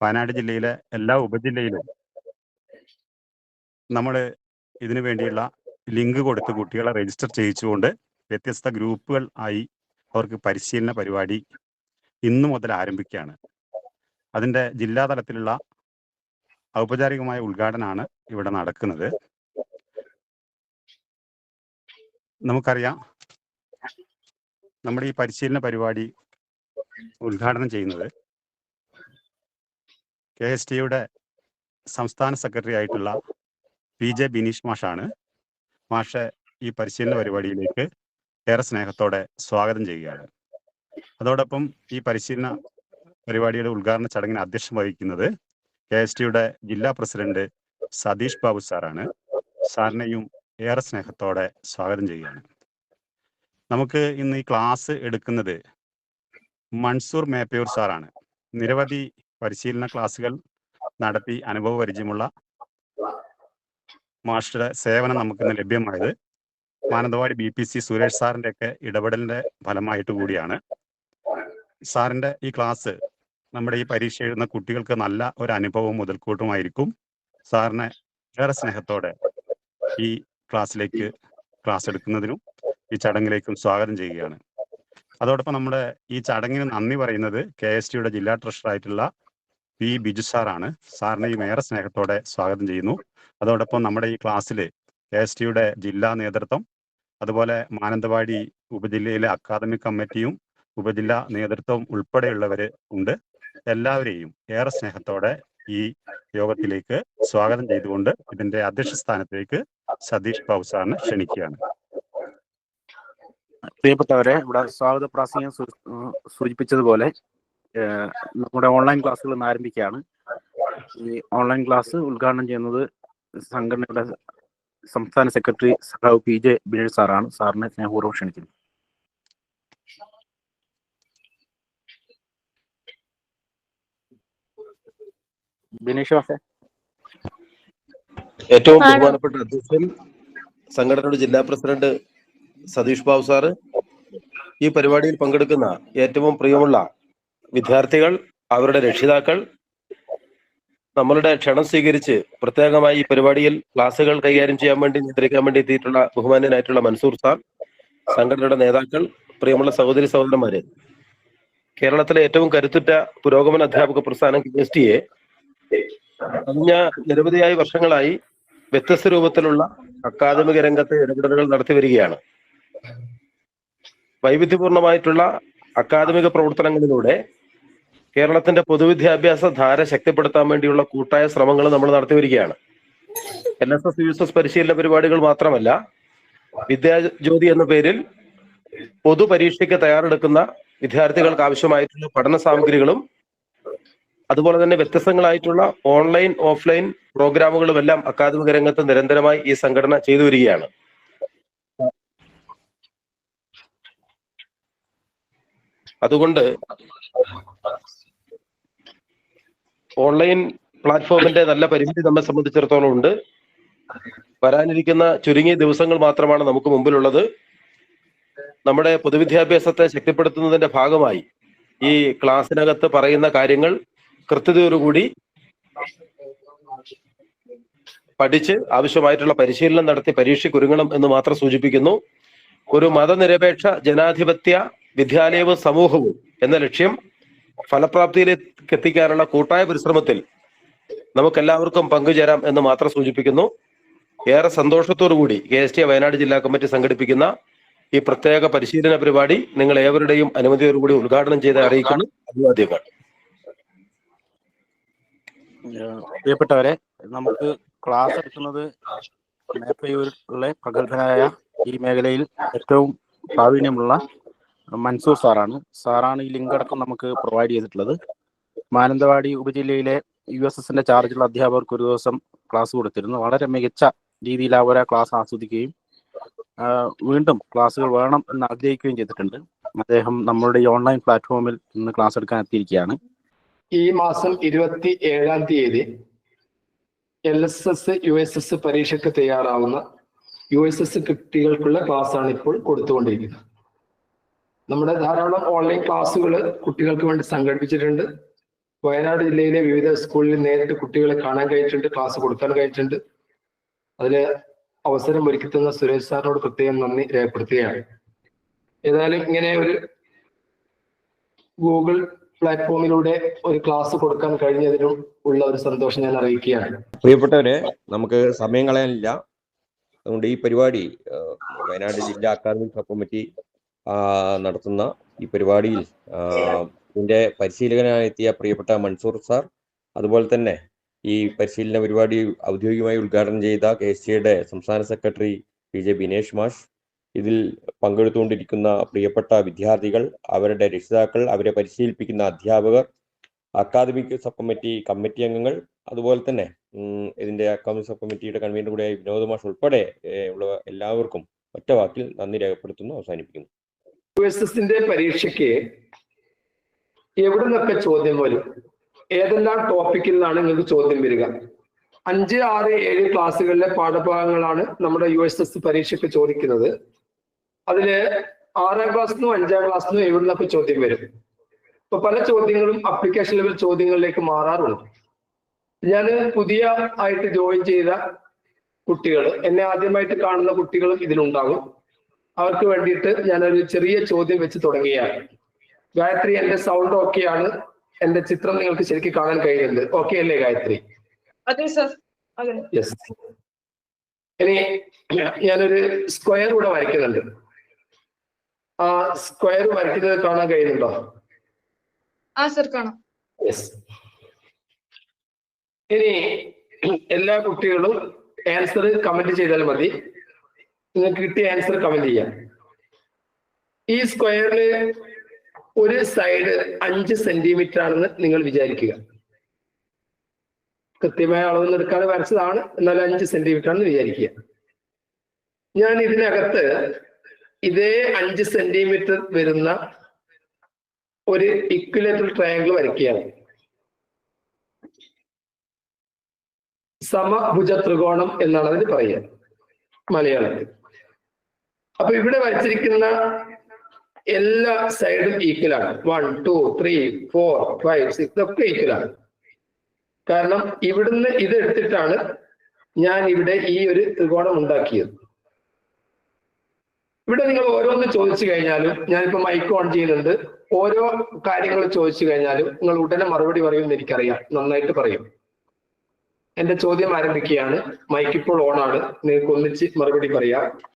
വയനാട് ജില്ലയിലെ എല്ലാ ഉപജില്ലയിലും നമ്മൾ ഇതിനു വേണ്ടിയുള്ള ലിങ്ക് കൊടുത്ത് കുട്ടികളെ രജിസ്റ്റർ ചെയ്യിച്ചുകൊണ്ട് വ്യത്യസ്ത ഗ്രൂപ്പുകൾ ആയി അവർക്ക് പരിശീലന പരിപാടി ഇന്നു മുതൽ ആരംഭിക്കുകയാണ്. അതിൻ്റെ ജില്ലാതലത്തിലുള്ള ഔപചാരികമായ ഉദ്ഘാടനമാണ് ഇവിടെ നടക്കുന്നത്. നമുക്കറിയാം, നമ്മുടെ ഈ പരിശീലന പരിപാടി ഉദ്ഘാടനം ചെയ്യുന്നത് KSTയുടെ സംസ്ഥാന സെക്രട്ടറി ആയിട്ടുള്ള PJ ബിനീഷ് മാഷാണ്. മാഷെ ഈ പരിശീലന പരിപാടിയിലേക്ക് ഏറെ സ്നേഹത്തോടെ സ്വാഗതം ചെയ്യുകയാണ്. അതോടൊപ്പം ഈ പരിശീലന പരിപാടിയുടെ ഉദ്ഘാടന ചടങ്ങിന് അധ്യക്ഷം വഹിക്കുന്നത് KSTയുടെ ജില്ലാ പ്രസിഡന്റ് സതീഷ് ബാബു സാറാണ്. സാറിനെയും ഏറെ സ്നേഹത്തോടെ സ്വാഗതം ചെയ്യുകയാണ്. നമുക്ക് ഇന്ന് ഈ ക്ലാസ് എടുക്കുന്നത് മൻസൂർ മേപ്പയൂർ സാറാണ്. നിരവധി പരിശീലന ക്ലാസുകൾ നടത്തി അനുഭവ പരിചയമുള്ള മാസ്റ്ററുടെ സേവനം നമുക്കിന്ന് ലഭ്യമായത് മാനന്തവാടി BPC സുരേഷ് സാറിൻ്റെ ഒക്കെ ഇടപെടലിൻ്റെ ഫലമായിട്ട് കൂടിയാണ്. സാറിൻ്റെ ഈ ക്ലാസ് നമ്മുടെ ഈ പരീക്ഷ എഴുതുന്ന കുട്ടികൾക്ക് നല്ല ഒരു അനുഭവവും മുതൽക്കൂട്ടുമായിരിക്കും. സാറിനെ ഏറെ സ്നേഹത്തോടെ ഈ ക്ലാസ്സിലേക്ക് ക്ലാസ് എടുക്കുന്നതിനും ഈ ചടങ്ങിലേക്കും സ്വാഗതം ചെയ്യുകയാണ്. അതോടൊപ്പം നമ്മുടെ ഈ ചടങ്ങിന് നന്ദി പറയുന്നത് KSTയുടെ ജില്ലാ ട്രഷററായിട്ടുള്ള P ബിജു സാറാണ്. സാറിനെയും ഏറെ സ്നേഹത്തോടെ സ്വാഗതം ചെയ്യുന്നു. അതോടൊപ്പം നമ്മുടെ ഈ ക്ലാസ്സിൽ KSTയുടെ ജില്ലാ നേതൃത്വം, അതുപോലെ മാനന്തവാടി ഉപജില്ലയിലെ അക്കാദമിക് കമ്മിറ്റിയും ഉപജില്ലാ നേതൃത്വവും ഉൾപ്പെടെയുള്ളവർ ഉണ്ട്. എല്ലാവരെയും ഏറെ സ്നേഹത്തോടെ ഈ യോഗത്തിലേക്ക് സ്വാഗതം ചെയ്തുകൊണ്ട് ഇതിന്റെ അധ്യക്ഷ സ്ഥാനത്തേക്ക് സതീഷ് ബാബു സാറിനെ ക്ഷണിക്കുകയാണ്. പ്രിയപ്പെട്ടവരെ, ഇവിടെ സ്വാഗത പ്രാസംഗികൻ സൂചിപ്പിച്ചതുപോലെ നമ്മുടെ ഓൺലൈൻ ക്ലാസ്സുകൾ ഇന്ന് ആരംഭിക്കുകയാണ്. ഈ ഓൺലൈൻ ക്ലാസ് ഉദ്ഘാടനം ചെയ്യുന്നത് സംഘടനയുടെ സംസ്ഥാന സെക്രട്ടറി സഖാവ് PJ ബിനീഷ് സാറാണ്. സാറിനെ സ്നേഹപൂർവ്വം ക്ഷണിക്കുന്നു. ബിനീഷ് വാസേ. ഏറ്റവും ബഹുമാനപ്പെട്ട അധ്യക്ഷൻ സംഘടനയുടെ ജില്ലാ പ്രസിഡന്റ് സതീഷ് ബാബു സാറ്, ഈ പരിപാടിയിൽ പങ്കെടുക്കുന്ന ഏറ്റവും പ്രിയമുള്ള വിദ്യാർത്ഥികൾ, അവരുടെ രക്ഷിതാക്കൾ, നമ്മളുടെ ക്ഷണം സ്വീകരിച്ച് പ്രത്യേകമായി ഈ പരിപാടിയിൽ ക്ലാസുകൾ കൈകാര്യം ചെയ്യാൻ വേണ്ടി നിയന്ത്രിക്കാൻ വേണ്ടി എത്തിയിട്ടുള്ള ബഹുമാന്യനായിട്ടുള്ള മൻസൂർ സാർ, സംഘടനയുടെ നേതാക്കൾ, പ്രിയമുള്ള സഹോദരി സഹോദരന്മാരെ, കേരളത്തിലെ ഏറ്റവും കരുത്തുറ്റ പുരോഗമന അധ്യാപക പ്രസ്ഥാനം KSTയെ കഴിഞ്ഞ നിരവധിയായ വർഷങ്ങളായി വ്യത്യസ്ത രൂപത്തിലുള്ള അക്കാദമിക രംഗത്തെ ഇടപെടലുകൾ നടത്തി വരികയാണ്. വൈവിധ്യപൂർണമായിട്ടുള്ള അക്കാദമിക പ്രവർത്തനങ്ങളിലൂടെ കേരളത്തിന്റെ പൊതുവിദ്യാഭ്യാസ ധാര ശക്തിപ്പെടുത്താൻ വേണ്ടിയുള്ള കൂട്ടായ ശ്രമങ്ങൾ നമ്മൾ നടത്തി വരികയാണ്. LSS USS പരിശീലന പരിപാടികൾ മാത്രമല്ല, വിദ്യാജ്യോതി എന്ന പേരിൽ പൊതുപരീക്ഷയ്ക്ക് തയ്യാറെടുക്കുന്ന വിദ്യാർത്ഥികൾക്ക് ആവശ്യമായിട്ടുള്ള പഠന സാമഗ്രികളും അതുപോലെ തന്നെ വ്യത്യസ്തങ്ങളായിട്ടുള്ള ഓൺലൈൻ ഓഫ്ലൈൻ പ്രോഗ്രാമുകളും എല്ലാം അക്കാദമിക രംഗത്ത് നിരന്തരമായി ഈ സംഘടന ചെയ്തു വരികയാണ്. അതുകൊണ്ട് ഓൺലൈൻ പ്ലാറ്റ്ഫോമിന്റെ നല്ല പരിമിതി നമ്മെ സംബന്ധിച്ചിടത്തോളം ഉണ്ട്. വരാനിരിക്കുന്ന ചുരുങ്ങിയ ദിവസങ്ങൾ മാത്രമാണ് നമുക്ക് മുമ്പിലുള്ളത്. നമ്മുടെ പൊതുവിദ്യാഭ്യാസത്തെ ശക്തിപ്പെടുത്തുന്നതിന്റെ ഭാഗമായി ഈ ക്ലാസ്സിനകത്ത് പറയുന്ന കാര്യങ്ങൾ കൃത്യതയോടുകൂടി പഠിച്ച് ആവശ്യമായിട്ടുള്ള പരിശീലനം നടത്തി പരീക്ഷയ്ക്കൊരുങ്ങണം എന്ന് മാത്രം സൂചിപ്പിക്കുന്നു. ഒരു മതനിരപേക്ഷ ജനാധിപത്യ വിദ്യാലയവും സമൂഹവും എന്ന ലക്ഷ്യം ഫലപ്രാപ്തിയിലേക്ക് എത്തിക്കാനുള്ള കൂട്ടായ പരിശ്രമത്തിൽ നമുക്കെല്ലാവർക്കും പങ്കുചേരാം എന്ന് മാത്രം സൂചിപ്പിക്കുന്നു. ഏറെ സന്തോഷത്തോടു കൂടി KST വയനാട് ജില്ലാ കമ്മിറ്റി സംഘടിപ്പിക്കുന്ന ഈ പ്രത്യേക പരിശീലന പരിപാടി നിങ്ങൾ ഏവരുടെയും അനുമതിയോടുകൂടി ഉദ്ഘാടനം ചെയ്ത് അറിയിക്കുന്നു. അഭിവാദ്യങ്ങൾ. പ്രിയപ്പെട്ടവരെ, നമുക്ക് ക്ലാസ് എടുക്കുന്നത് മേപ്പയൂരിലെ പ്രഗത്ഭനായ ഈ മേഖലയിൽ ഏറ്റവും പ്രാവീണ്യമുള്ള മൻസൂർ സാറാണ് ഈ ലിങ്ക് അടക്കം നമുക്ക് പ്രൊവൈഡ് ചെയ്തിട്ടുള്ളത്. മാനന്തവാടി ഉപജില്ലയിലെ USSന്റെ ചാർജുള്ള അധ്യാപകർക്ക് ഒരു ദിവസം ക്ലാസ് കൊടുത്തിരുന്നു. വളരെ മികച്ച രീതിയിൽ അവർ ആ ക്ലാസ് ആസ്വദിക്കുകയും വീണ്ടും ക്ലാസ്സുകൾ വേണം എന്ന് ആഗ്രഹിക്കുകയും ചെയ്തിട്ടുണ്ട്. അദ്ദേഹം നമ്മളുടെ ഈ ഓൺലൈൻ പ്ലാറ്റ്ഫോമിൽ ഇന്ന് ക്ലാസ് എടുക്കാൻ എത്തിയിരിക്കുകയാണ്. ഈ മാസം 27-ാം തീയതി LSS USS പരീക്ഷയ്ക്ക് തയ്യാറാവുന്ന USS കുട്ടികൾക്കുള്ള ക്ലാസ്സാണ് ഇപ്പോൾ കൊടുത്തുകൊണ്ടിരിക്കുന്നത്. നമ്മുടെ ധാരാളം ഓൺലൈൻ ക്ലാസ്സുകൾ കുട്ടികൾക്ക് വേണ്ടി സംഘടിപ്പിച്ചിട്ടുണ്ട്. വയനാട് ജില്ലയിലെ വിവിധ സ്കൂളിൽ നേരിട്ട് കുട്ടികളെ കാണാൻ കഴിഞ്ഞിട്ടുണ്ട്, ക്ലാസ് കൊടുക്കാൻ കഴിഞ്ഞിട്ടുണ്ട്. അതിന് അവസരം ഒരുക്കുന്ന സുരേഷ് സാറിനോട് പ്രത്യേകം നന്ദി രേഖപ്പെടുത്തുകയാണ്. ഏതായാലും ഇങ്ങനെ ഒരു ഗൂഗിൾ പ്ലാറ്റ്ഫോമിലൂടെ ഒരു ക്ലാസ് കൊടുക്കാൻ കഴിഞ്ഞതിനും ഉള്ള ഒരു സന്തോഷം ഞാൻ അറിയിക്കുകയാണ്. പ്രിയപ്പെട്ടവരെ, നമുക്ക് സമയം കളയാനില്ല. അതുകൊണ്ട് ഈ പരിപാടി വയനാട് ജില്ലാ അക്കാദമിക് സബ് കമ്മിറ്റി നടത്തുന്ന ഈ പരിപാടിയിൽ ഇതിന്റെ പരിശീലകനായി എത്തിയ പ്രിയപ്പെട്ട മൻസൂർ സാർ, അതുപോലെ തന്നെ ഈ പരിശീലന പരിപാടി ഔദ്യോഗികമായി ഉദ്ഘാടനം ചെയ്ത KSCയുടെ സംസ്ഥാന സെക്രട്ടറി PJ ബിനേഷ് മാഷ്, ഇതിൽ പങ്കെടുത്തുകൊണ്ടിരിക്കുന്ന പ്രിയപ്പെട്ട വിദ്യാർത്ഥികൾ, അവരുടെ രക്ഷിതാക്കൾ, അവരെ പരിശീലിപ്പിക്കുന്ന അധ്യാപകർ, അക്കാദമിക് സബ് കമ്മിറ്റി അംഗങ്ങൾ, അതുപോലെ തന്നെ ഇതിന്റെ അക്കാദമിക് സബ് കമ്മിറ്റിയുടെ കൺവീനർ കൂടിയായ വിനോദ് മാഷ് ഉൾപ്പെടെ ഉള്ള എല്ലാവർക്കും ഒറ്റ വാക്കിൽ നന്ദി രേഖപ്പെടുത്തുന്നു, അവസാനിപ്പിക്കുന്നു. USSന്റെ പരീക്ഷയ്ക്ക് എവിടെ നിന്നൊക്കെ ചോദ്യം വരും, ഏതെല്ലാം ടോപ്പിക്കിൽ നിന്നാണ് നിങ്ങൾക്ക് ചോദ്യം വരിക? 5, 6, 7 ക്ലാസ്സുകളിലെ പാഠഭാഗങ്ങളാണ് നമ്മുടെ USS പരീക്ഷയ്ക്ക് ചോദിക്കുന്നത്. അതില് 6ാം ക്ലാസ്സിനും 5ാം ക്ലാസ്സിനും എവിടെ നിന്നൊക്കെ ചോദ്യം വരും. ഇപ്പൊ പല ചോദ്യങ്ങളും അപ്ലിക്കേഷൻ ലെവൽ ചോദ്യങ്ങളിലേക്ക് മാറാറുണ്ട്. ഞാൻ പുതിയ ആയിട്ട് ജോയിൻ ചെയ്ത കുട്ടികൾ, എന്നെ ആദ്യമായിട്ട് കാണുന്ന കുട്ടികളും ഇതിലുണ്ടാകും. അവർക്ക് വേണ്ടിയിട്ട് ഞാനൊരു ചെറിയ ചോദ്യം വെച്ച് തുടങ്ങുകയാണ്. ഗായത്രി, എന്റെ സൗണ്ട് ഓക്കെയാണ്, എന്റെ ചിത്രം നിങ്ങൾക്ക് ശരിക്കും കാണാൻ കഴിയുന്നുണ്ട്, ഓക്കെ അല്ലേ ഗായത്രി? അതെ സർ. യെസ്. ഇനി ഞാനൊരു സ്ക്വയർ കൂടെ വരയ്ക്കുന്നുണ്ട്. ആ സ്ക്വയർ വരയ്ക്കുന്നത് കാണാൻ കഴിയുന്നുണ്ടോ? ആ സർ, കാണാം. യെസ്. ഇനി എല്ലാ കുട്ടികളും ആൻസർ കമന്റ് ചെയ്താൽ മതി. നിങ്ങൾക്ക് കിട്ടിയ ആൻസർ കമന്റ് ചെയ്യാം. ഈ സ്ക്വയറിന് ഒരു സൈഡ് 5 സെന്റിമീറ്റർ ആണെന്ന് നിങ്ങൾ വിചാരിക്കുക. കൃത്യമായ അളവൊന്നും എടുക്കാതെ വരച്ചതാണ്, എന്നാൽ 5 സെന്റിമീറ്റർ ആണെന്ന് വിചാരിക്കുക. ഞാൻ ഇതിനകത്ത് ഇതേ 5 സെന്റിമീറ്റർ വരുന്ന ഒരു ഇക്വിലേറ്ററൽ ട്രയാങ്കിൾ വരയ്ക്കുകയാണ്. സമഭുജ ത്രികോണം എന്നാണ് അതിന് പറയുക മലയാളത്തിൽ. അപ്പൊ ഇവിടെ വരച്ചിരിക്കുന്ന എല്ലാ സൈഡും ഈക്വലാണ്. 1, 2, 3, 4, 5, 6 ഇതൊക്കെ ഈക്വലാണ്. കാരണം ഇവിടുന്ന് ഇത് എടുത്തിട്ടാണ് ഞാൻ ഇവിടെ ഈ ഒരു ത്രികോണം ഉണ്ടാക്കിയത്. ഇവിടെ നിങ്ങൾ ഓരോന്ന് ചോദിച്ചു കഴിഞ്ഞാലും, ഞാനിപ്പോ മൈക്ക് ഓൺ ചെയ്യുന്നുണ്ട്, ഓരോ കാര്യങ്ങൾ ചോദിച്ചു കഴിഞ്ഞാലും നിങ്ങൾ ഉടനെ മറുപടി പറയുമെന്ന് എനിക്കറിയാം, നന്നായിട്ട് പറയും. എന്റെ ചോദ്യം ആരംഭിക്കുകയാണ്. മൈക്ക് ഇപ്പോൾ ഓൺ ആണ്, നിങ്ങൾക്ക് ഒന്നിച്ച് മറുപടി പറയാം.